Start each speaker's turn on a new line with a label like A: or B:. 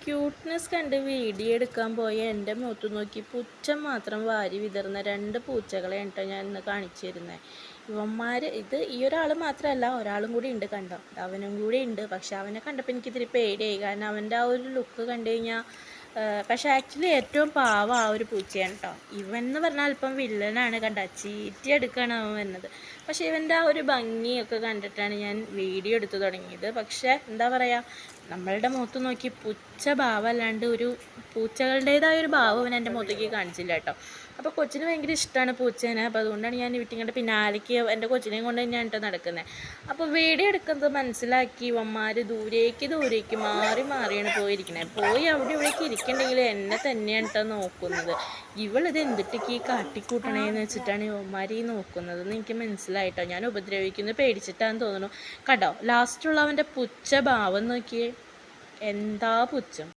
A: Cuteness കണ്ട് video എടുക്കാൻ പോയ എൻ്റെ മുഖത്ത് നോക്കി പുച്ഛം മാത്രം വാരി വിതർന്ന രണ്ട് പൂച്ചകളെ കേട്ടോ ഞാൻ ഇന്ന് കാണിച്ചു തരുന്നത്. ഇവന്മാർ ഇത് ഈ ഒരാൾ മാത്രമല്ല, ഒരാളും കൂടി ഉണ്ട് കണ്ടോ, അവനും കൂടി ഉണ്ട്. പക്ഷെ അവനെ കണ്ടപ്പോൾ എനിക്കിത്തിരി പേടിയായി, കാരണം അവൻ്റെ ആ ഒരു ലുക്ക് കണ്ടു കഴിഞ്ഞാൽ. പക്ഷെ ആക്ച്വലി ഏറ്റവും പാവം ആ ഒരു പൂച്ചയാണ് കേട്ടോ. ഇവൻ എന്ന് പറഞ്ഞാൽ അല്പം വില്ലനാണ്, കണ്ട ചീറ്റിയെടുക്കുകയാണ് അവൻ വരുന്നത്. പക്ഷെ ഇവൻ്റെ ആ ഒരു ഭംഗിയൊക്കെ കണ്ടിട്ടാണ് ഞാൻ വീഡിയോ എടുത്തു തുടങ്ങിയത്. പക്ഷെ എന്താ പറയുക, നമ്മളുടെ മുഖത്ത് നോക്കി പുച്ഛ ഭാവം അല്ലാണ്ട് ഒരു പൂച്ചകളുടേതായ ഒരു ഭാവം അവൻ എൻ്റെ മുഖത്തേക്ക് കാണിച്ചില്ല കേട്ടോ. അപ്പോൾ കൊച്ചിന് ഭയങ്കര ഇഷ്ടമാണ് പൂച്ചേനെ. അപ്പോൾ അതുകൊണ്ടാണ് ഞാൻ വീട്ടിങ്ങോട്ട് പിന്നാലേക്ക് എൻ്റെ കൊച്ചിനെയും കൊണ്ട് ഞാൻ കേട്ടോ നടക്കുന്നത്. അപ്പോൾ വീഡിയോ എടുക്കുന്നത് മനസ്സിലാക്കി ഇവന്മാർ ദൂരേക്ക് മാറിയാണ് പോയിരിക്കുന്നത്. പോയി അവിടെ ഇവിടേക്ക് ഇരിക്കണ്ടെങ്കിൽ എന്നെ തന്നെയാണ് കേട്ടോ നോക്കുന്നത്. ഇവളിത് എന്തിട്ടേക്ക് ഈ കാട്ടിക്കൂട്ടണേന്ന് വെച്ചിട്ടാണ് ഇവന്മാർ ഈ നോക്കുന്നതെന്ന് എനിക്ക് മനസ്സിലായിട്ടോ. ഞാൻ ഉപദ്രവിക്കുന്നത് പേടിച്ചിട്ടാന്ന് തോന്നുന്നു. കണ്ടോ ലാസ്റ്റുള്ള അവൻ്റെ പുച്ഛ ഭാവം നോക്കിയേ, എന്താ പുച്ഛം.